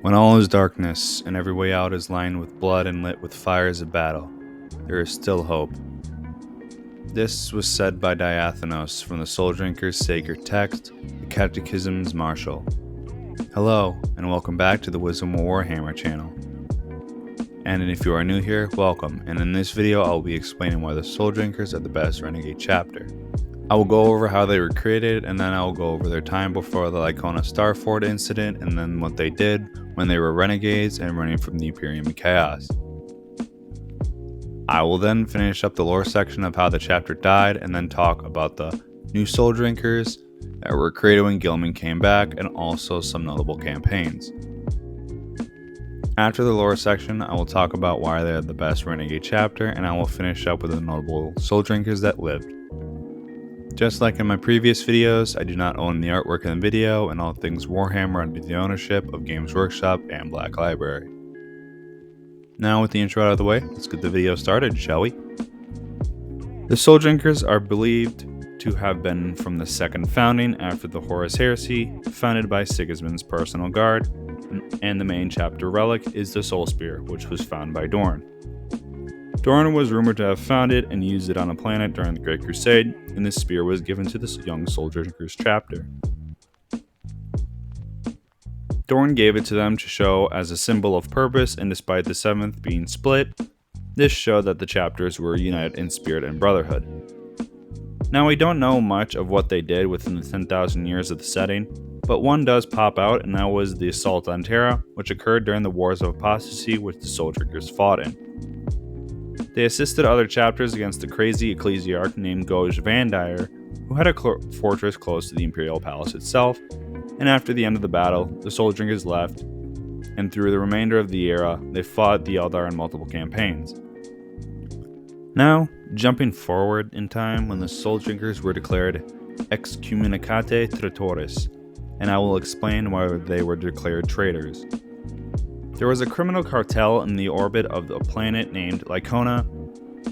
When all is darkness and every way out is lined with blood and lit with fires of battle, there is still hope. This was said by Diathanos from the Soul Drinker's sacred text, the Catechism's Marshal. Hello, and welcome back to the Wisdom of Warhammer channel. And if you are new here, welcome, and in this video I will be explaining why the Soul Drinkers are the best Renegade chapter. I will go over how they were created, and then I will go over their time before the Lycona Starfort incident, and then what they did when they were renegades and running from the Imperium Chaos. I will then finish up the lore section of how the chapter died, and then talk about the new Soul Drinkers that were created when Gilman came back, and also some notable campaigns. After the lore section, I will talk about why they are the best Renegade chapter, and I will finish up with the notable Soul Drinkers that lived. Just like in my previous videos, I do not own the artwork in the video, and all things Warhammer under the ownership of Games Workshop and Black Library. Now with the intro out of the way, let's get the video started, shall we? The Soul Drinkers are believed to have been from the second founding after the Horus Heresy, founded by Sigismund's personal guard, and the main chapter relic is the Soul Spear, which was found by Dorn. Dorn was rumored to have found it and used it on a planet during the Great Crusade, and this spear was given to the young Soul Drinkers chapter. Dorn gave it to them to show as a symbol of purpose, and despite the 7th being split, this showed that the chapters were united in spirit and brotherhood. Now we don't know much of what they did within the 10,000 years of the setting, but one does pop out, and that was the assault on Terra, which occurred during the Wars of Apostasy which the Soul Drinkers fought in. They assisted other chapters against a crazy ecclesiarch named Goj Vandire, who had a fortress close to the Imperial Palace itself, and after the end of the battle, the Soul Drinkers left, and through the remainder of the era, they fought the Eldar in multiple campaigns. Now, jumping forward in time when the Soul Drinkers were declared excommunicate traitores, and I will explain why they were declared traitors. There was a criminal cartel in the orbit of a planet named Lycona,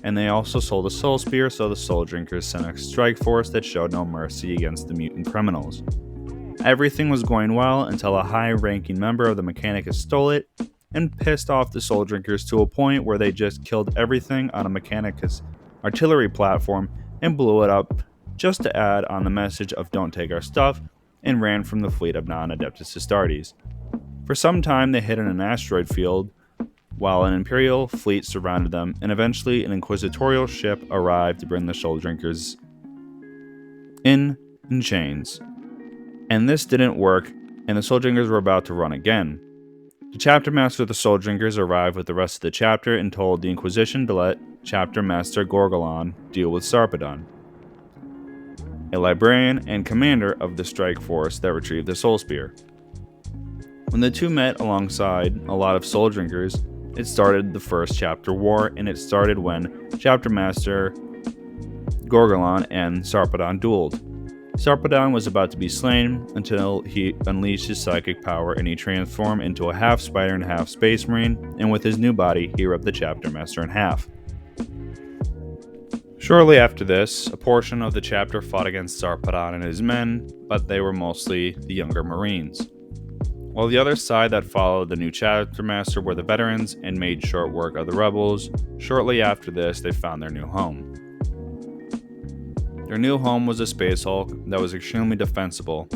and they also sold a Soul Spear, so the Soul Drinkers sent a strike force that showed no mercy against the mutant criminals. Everything was going well until a high-ranking member of the Mechanicus stole it and pissed off the Soul Drinkers to a point where they just killed everything on a Mechanicus artillery platform and blew it up just to add on the message of "don't take our stuff," and ran from the fleet of non-Adeptus Astartes. For some time they hid in an asteroid field while an Imperial fleet surrounded them, and eventually an inquisitorial ship arrived to bring the Soul Drinkers in chains. And this didn't work, and the Soul Drinkers were about to run again. The chapter master of the Soul Drinkers arrived with the rest of the chapter and told the Inquisition to let chapter master Gorgolon deal with Sarpedon, a librarian and commander of the strike force that retrieved the Soul Spear. When the two met alongside a lot of Soul Drinkers, it started the first chapter war, and it started when Chapter Master Gorgolon and Sarpedon dueled. Sarpedon was about to be slain until he unleashed his psychic power and he transformed into a half spider and half space marine, and with his new body he ripped the Chapter Master in half. Shortly after this, a portion of the chapter fought against Sarpedon and his men, but they were mostly the younger Marines. While the other side that followed the new chapter master were the veterans and made short work of the rebels, shortly after this they found their new home. Their new home was a Space Hulk that was extremely defensible,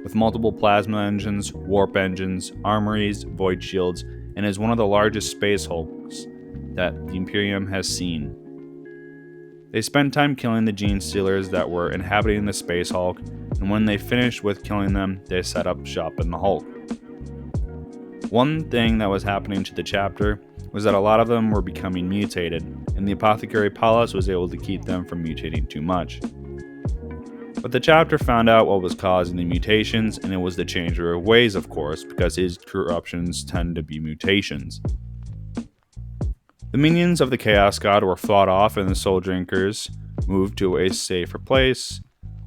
with multiple plasma engines, warp engines, armories, void shields, and is one of the largest Space Hulks that the Imperium has seen. They spent time killing the gene stealers that were inhabiting the Space Hulk, and when they finished with killing them, they set up shop in the Hulk. One thing that was happening to the chapter was that a lot of them were becoming mutated, and the Apothecary Paulus was able to keep them from mutating too much. But the chapter found out what was causing the mutations, and it was the Changer of Ways, of course, because his corruptions tend to be mutations. The minions of the Chaos God were fought off, and the Soul Drinkers moved to a safer place,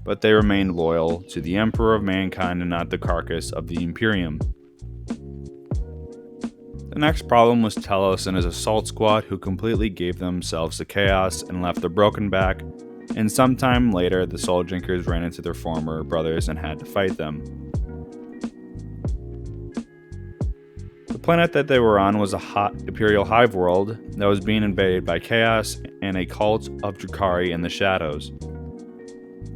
but they remained loyal to the Emperor of Mankind and not the carcass of the Imperium. The next problem was Telos and his assault squad, who completely gave themselves to chaos and left the Broken Back, and sometime later the Soul Drinkers ran into their former brothers and had to fight them. planet that they were on was a hot Imperial hive world that was being invaded by chaos and a cult of Drukhari in the shadows.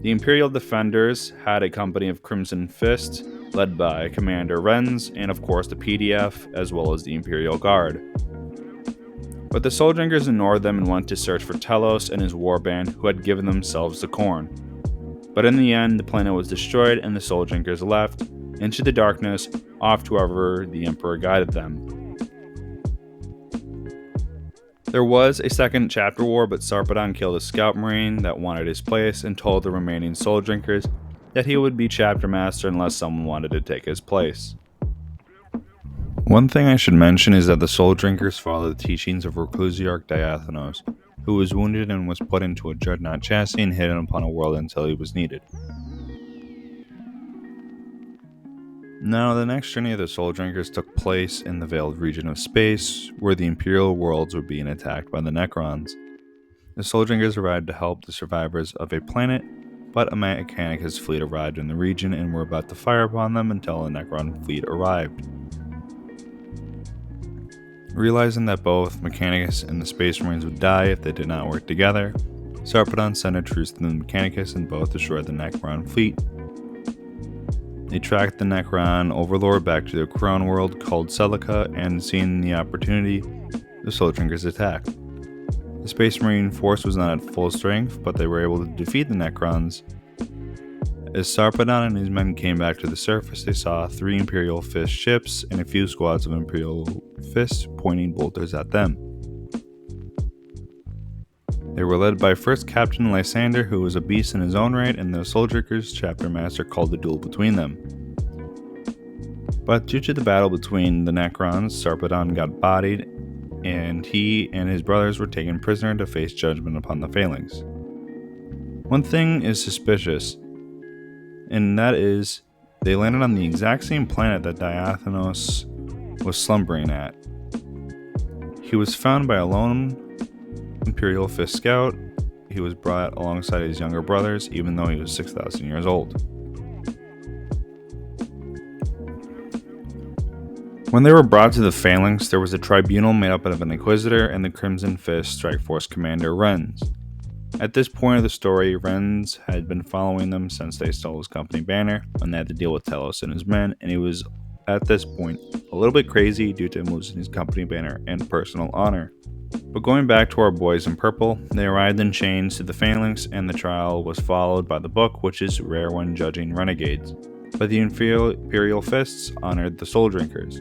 The Imperial Defenders had a company of Crimson Fist, led by Commander Renz, and of course the PDF, as well as the Imperial Guard. But the Soul-Drinkers ignored them and went to search for Telos and his warband, who had given themselves the Khorne. But in the end, the planet was destroyed and the Soul-Drinkers left, into the darkness, off to wherever the Emperor guided them. There was a second chapter war, but Sarpedon killed a scout marine that wanted his place and told the remaining Soul Drinkers that he would be chapter master unless someone wanted to take his place. One thing I should mention is that the Soul Drinkers follow the teachings of Reclusiarch Diathanos, who was wounded and was put into a dreadnought chassis and hidden upon a world until he was needed. Now, the next journey of the Soul Drinkers took place in the veiled region of space, where the Imperial worlds were being attacked by the Necrons. The Soul Drinkers arrived to help the survivors of a planet, but a Mechanicus fleet arrived in the region and were about to fire upon them until a Necron fleet arrived. Realizing that both Mechanicus and the Space Marines would die if they did not work together, Sarpedon sent a truce to the Mechanicus and both destroyed the Necron fleet. They tracked the Necron overlord back to their crown world called Celica, and seeing the opportunity, the Soul Drinkers attacked. The Space Marine force was not at full strength, but they were able to defeat the Necrons. As Sarpedon and his men came back to the surface, they saw 3 Imperial Fist ships and a few squads of Imperial Fists pointing bolters at them. They were led by first Captain Lysander, who was a beast in his own right, and the Soul Drinkers chapter master called the duel between them. But due to the battle between the Necrons, Sarpedon got bodied, and he and his brothers were taken prisoner to face judgment upon the Phalanx. One thing is suspicious, and that is, they landed on the exact same planet that Diathanos was slumbering at. He was found by a lone Imperial Fist scout. He was brought alongside his younger brothers, even though he was 6,000 years old. When they were brought to the Phalanx, there was a tribunal made up of an Inquisitor and the Crimson Fist Strike Force Commander Renz. At this point of the story, Renz had been following them since they stole his company banner, and they had to deal with Telos and his men, and he was, at this point, a little bit crazy due to him losing his company banner and personal honor. But going back to our boys in purple, they arrived in chains to the Phalanx, and the trial was followed by the book, which is rare when judging renegades. But the Imperial Fists honored the Soul Drinkers.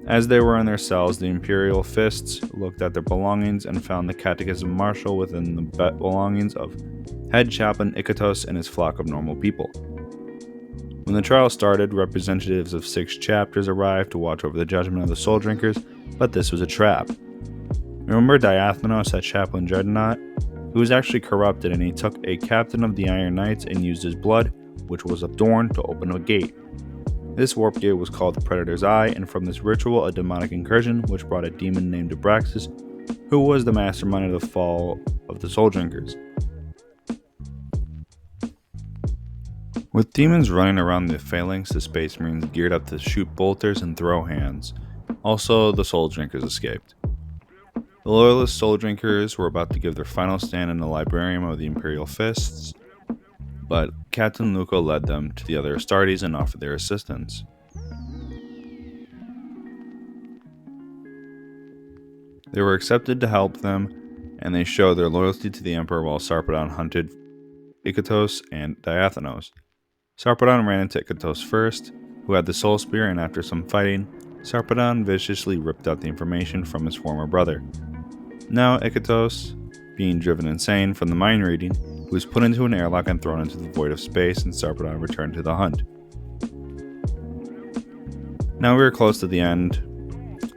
As they were in their cells, the Imperial Fists looked at their belongings and found the Catechism Martial within the belongings of Head Chaplain Ikatos and his flock of normal people. When the trial started, representatives of 6 chapters arrived to watch over the judgment of the Soul Drinkers, but this was a trap. Remember Diathanos had Chaplain Dreadnought? He was actually corrupted, and he took a captain of the Iron Knights and used his blood, which was a thorn, to open a gate. This warp gate was called the Predator's Eye, and from this ritual, a demonic incursion, which brought a demon named Abraxas, who was the mastermind of the fall of the Soul Drinkers. With demons running around the Phalanx, the Space Marines geared up to shoot bolters and throw hands. Also, the Soul Drinkers escaped. The Loyalist Soul Drinkers were about to give their final stand in the Librarium of the Imperial Fists, but Captain Luco led them to the other Astartes and offered their assistance. They were accepted to help them, and they showed their loyalty to the Emperor while Sarpedon hunted Ikatos and Diathanos. Sarpedon ran into Ikatos first, who had the Soul Spear, and after some fighting, Sarpedon viciously ripped out the information from his former brother. Now Ikatos, being driven insane from the mind reading, was put into an airlock and thrown into the void of space, and Sarpedon returned to the hunt. Now we are close to the end.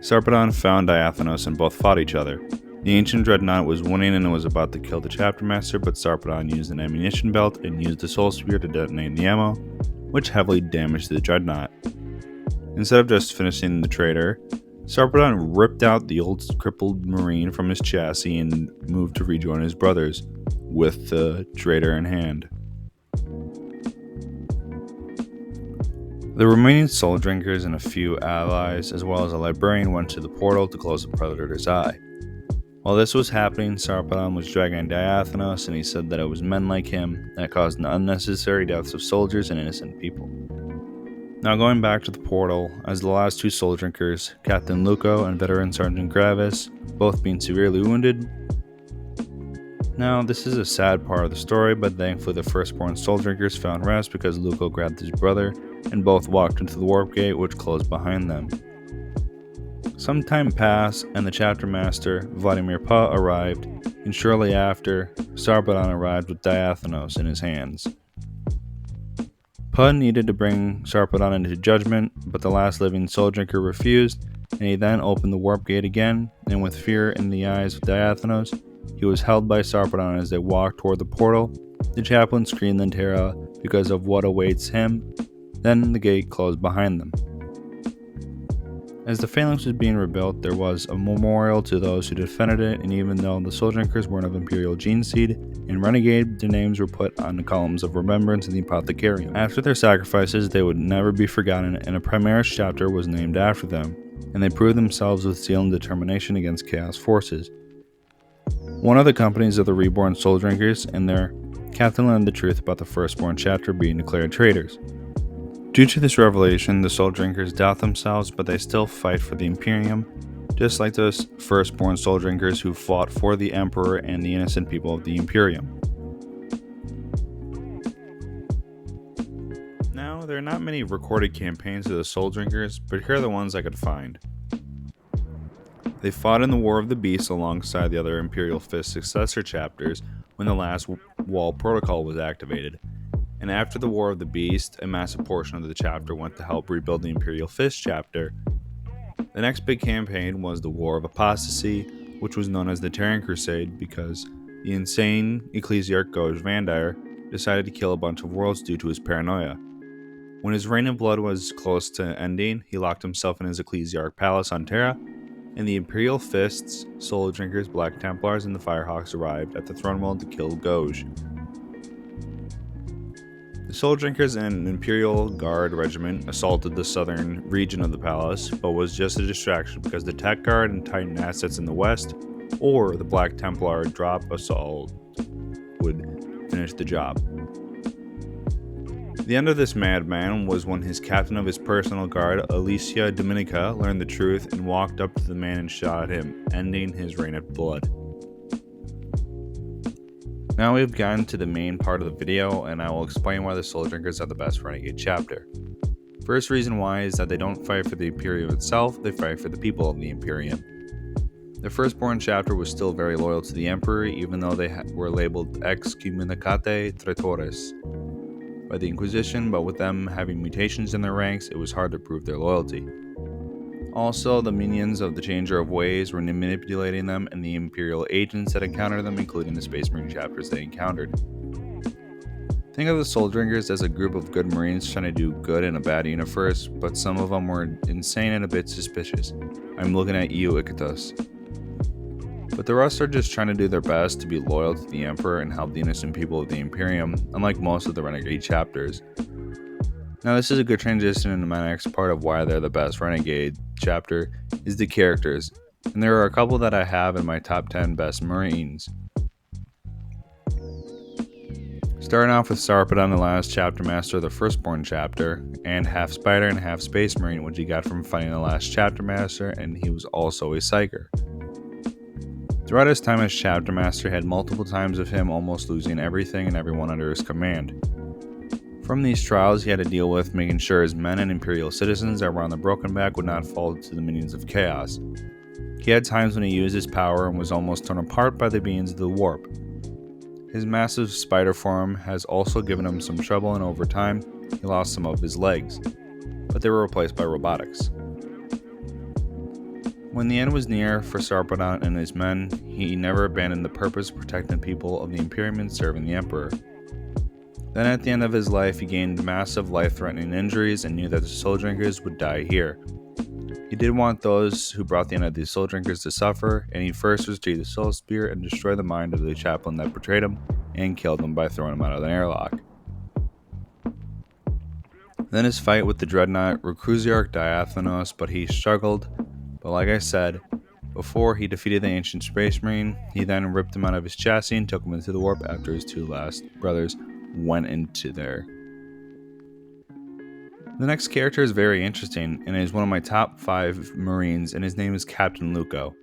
Sarpedon found Diathanos and both fought each other. The ancient dreadnought was winning and was about to kill the chapter master, but Sarpedon used an ammunition belt and used the Soul Spear to detonate the ammo, which heavily damaged the dreadnought. Instead of just finishing the traitor, Sarpedon ripped out the old crippled marine from his chassis and moved to rejoin his brothers, with the traitor in hand. The remaining soul drinkers and a few allies, as well as a librarian, went to the portal to close the Predator's eye. While this was happening, Sarpedon was dragging Diathanos, and he said that it was men like him that caused the unnecessary deaths of soldiers and innocent people. Now going back to the portal, as the last two soul drinkers, Captain Luco and veteran Sergeant Gravis, both being severely wounded. Now this is a sad part of the story, but thankfully the firstborn soul drinkers found rest because Luco grabbed his brother and both walked into the warp gate, which closed behind them. Some time passed, and the chapter master, Vladimir Pa, arrived, and shortly after, Sarpedon arrived with Diathanos in his hands. Pa needed to bring Sarpedon into judgment, but the last living soul drinker refused, and he then opened the warp gate again, and with fear in the eyes of Diathanos, he was held by Sarpedon as they walked toward the portal. The chaplain screamed in terror because of what awaits him. Then the gate closed behind them. As the phalanx was being rebuilt, there was a memorial to those who defended it, and even though the soul drinkers weren't of Imperial gene seed and renegade, their names were put on the columns of remembrance in the apothecarium. After their sacrifices, they would never be forgotten, and a Primaris chapter was named after them, and they proved themselves with zeal and determination against Chaos forces. One of the companies of the reborn soul drinkers and their captain learned the truth about the firstborn chapter being declared traitors. Due to this revelation, the soul drinkers doubt themselves, but they still fight for the Imperium, just like those firstborn soul drinkers who fought for the Emperor and the innocent people of the Imperium. Now, there are not many recorded campaigns of the soul drinkers, but here are the ones I could find. They fought in the War of the Beast alongside the other Imperial Fist successor chapters when the last Wall Protocol was activated. And after the War of the Beast, a massive portion of the chapter went to help rebuild the Imperial Fist chapter. The next big campaign was the War of Apostasy, which was known as the Terran Crusade because the insane Ecclesiarch Goj Vandire decided to kill a bunch of worlds due to his paranoia. When his reign of blood was close to ending, he locked himself in his Ecclesiarch palace on Terra, and the Imperial Fists, Soul Drinkers, Black Templars, and the Firehawks arrived at the throne world to kill Goj. The Soul Drinkers and an Imperial Guard regiment assaulted the southern region of the palace, but was just a distraction because the Tech Guard and Titan assets in the west, or the Black Templar drop assault, would finish the job. The end of this madman was when his captain of his personal guard, Alicia Dominica, learned the truth and walked up to the man and shot him, ending his reign of blood. Now we've gotten to the main part of the video, and I will explain why the Soul Drinkers are the best Renegade chapter. First reason why is that they don't fight for the Imperium itself, they fight for the people of the Imperium. The firstborn chapter was still very loyal to the Emperor, even though they were labeled excommunicate traitores by the Inquisition, but with them having mutations in their ranks, it was hard to prove their loyalty. Also, the minions of the Changer of Ways were manipulating them, and the Imperial agents that encountered them, including the Space Marine chapters they encountered. Think of the Soul Drinkers as a group of good Marines trying to do good in a bad universe, but some of them were insane and a bit suspicious. I'm looking at you, Icatus. But the rest are just trying to do their best to be loyal to the Emperor and help the innocent people of the Imperium, unlike most of the Renegade chapters. Now this is a good transition into my next part of why they're the best Renegade chapter, is the characters, and there are a couple that I have in my top 10 best Marines. Starting off with Sarpedon, the last chapter master of the Firstborn chapter, and half Spider and half Space Marine, which he got from fighting the last chapter master, and he was also a Psyker. Throughout his time as chapter master, he had multiple times of him almost losing everything and everyone under his command. From these trials, he had to deal with making sure his men and Imperial citizens that were on the Broken Back would not fall to the minions of Chaos. He had times when he used his power and was almost torn apart by the beings of the Warp. His massive spider form has also given him some trouble, and over time, he lost some of his legs, but they were replaced by robotics. When the end was near for Sarpedon and his men, he never abandoned the purpose of protecting the people of the Imperium and serving the Emperor. Then at the end of his life, he gained massive life-threatening injuries and knew that the Soul Drinkers would die here. He did want those who brought the end of the Soul Drinkers to suffer, and he first retrieved the Soul Spear and destroyed the mind of the chaplain that betrayed him, and killed him by throwing him out of an airlock. Then his fight with the dreadnought Recruziarch Diathanos, but he struggled. But like I said before, he defeated the ancient space marine. He then ripped him out of his chassis and took him into the warp after his two last brothers went into there. The next character is very interesting and is one of my top 5 marines, and his name is Captain Luco.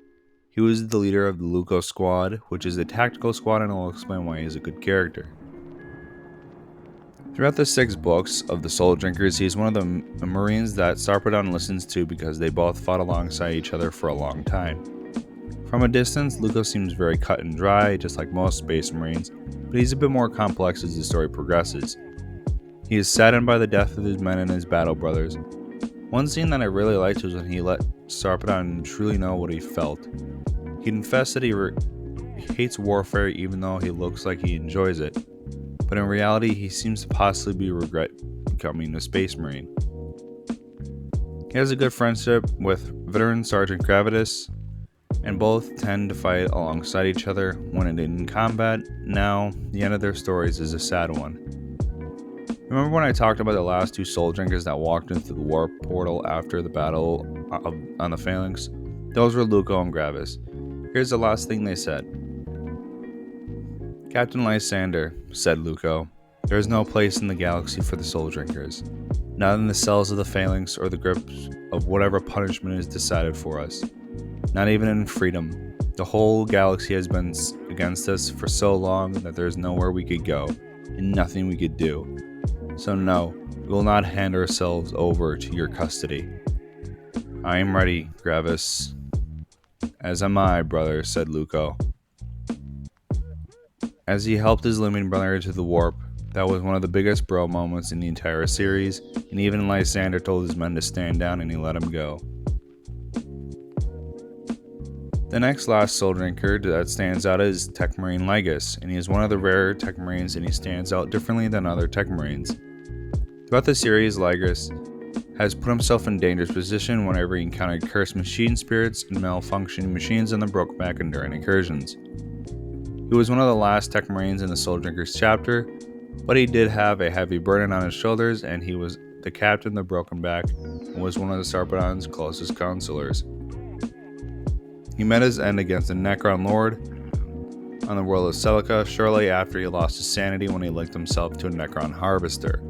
He was the leader of the Luco Squad, which is a tactical squad, and I'll explain why he's a good character. Throughout the 6 books of the Soul Drinkers, he is one of the Marines that Sarpedon listens to because they both fought alongside each other for a long time. From a distance, Luco seems very cut and dry, just like most Space Marines, but he's a bit more complex as the story progresses. He is saddened by the death of his men and his battle brothers. One scene that I really liked was when he let Sarpedon truly know what he felt. He confessed that he hates warfare even though he looks like he enjoys it. But in reality, he seems to possibly regret becoming a Space Marine. He has a good friendship with veteran Sergeant Gravitas, and both tend to fight alongside each other when in combat. Now, the end of their stories is a sad one. Remember when I talked about the last 2 Soul Drinkers that walked into the warp portal after the battle on the Phalanx? Those were Luco and Gravis. Here's the last thing they said. "Captain Lysander," said Luco, "there is no place in the galaxy for the Soul Drinkers. Not in the cells of the Phalanx or the grips of whatever punishment is decided for us. Not even in freedom. The whole galaxy has been against us for so long that there is nowhere we could go, and nothing we could do. So no, we will not hand ourselves over to your custody." "I am ready, Gravis." "As am I, brother," said Luco. As he helped his living brother into the warp, that was one of the biggest bro moments in the entire series, and even Lysander told his men to stand down and he let him go. The next last Soul Drinker that stands out is Tech Marine Lygus, and he is one of the rare Tech Marines, and he stands out differently than other Tech Marines. Throughout the series, Lygus has put himself in dangerous position whenever he encountered cursed machine spirits and malfunctioning machines in the Brokeback and during incursions. He was one of the last Tech Marines in the Soul Drinkers chapter, but he did have a heavy burden on his shoulders, and he was the captain of the Brokenback and was one of the Sarpedon's closest counselors. He met his end against the Necron Lord on the world of Celica shortly after he lost his sanity when he linked himself to a Necron Harvester.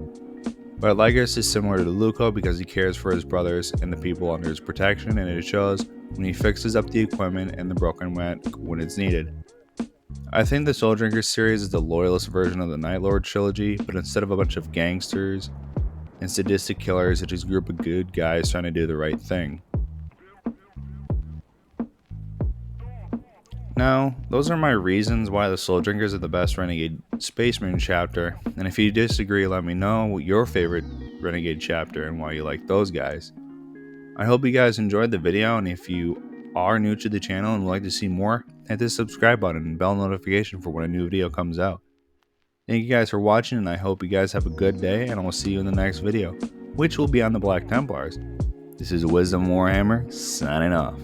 But Lygus is similar to Luco because he cares for his brothers and the people under his protection, and it shows when he fixes up the equipment and the broken when it's needed. I think the Soul Drinkers series is the loyalist version of the Night Lord trilogy, but instead of a bunch of gangsters and sadistic killers, it's just a group of good guys trying to do the right thing. Now, those are my reasons why the Soul Drinkers are the best Renegade Space Marine chapter, and if you disagree, let me know what your favorite Renegade chapter and why you like those guys. I hope you guys enjoyed the video, and if you are new to the channel and would like to see more, hit the subscribe button and bell notification for when a new video comes out. Thank you guys for watching, and I hope you guys have a good day, and I will see you in the next video, which will be on the Black Templars. This is Wisdom Warhammer, signing off.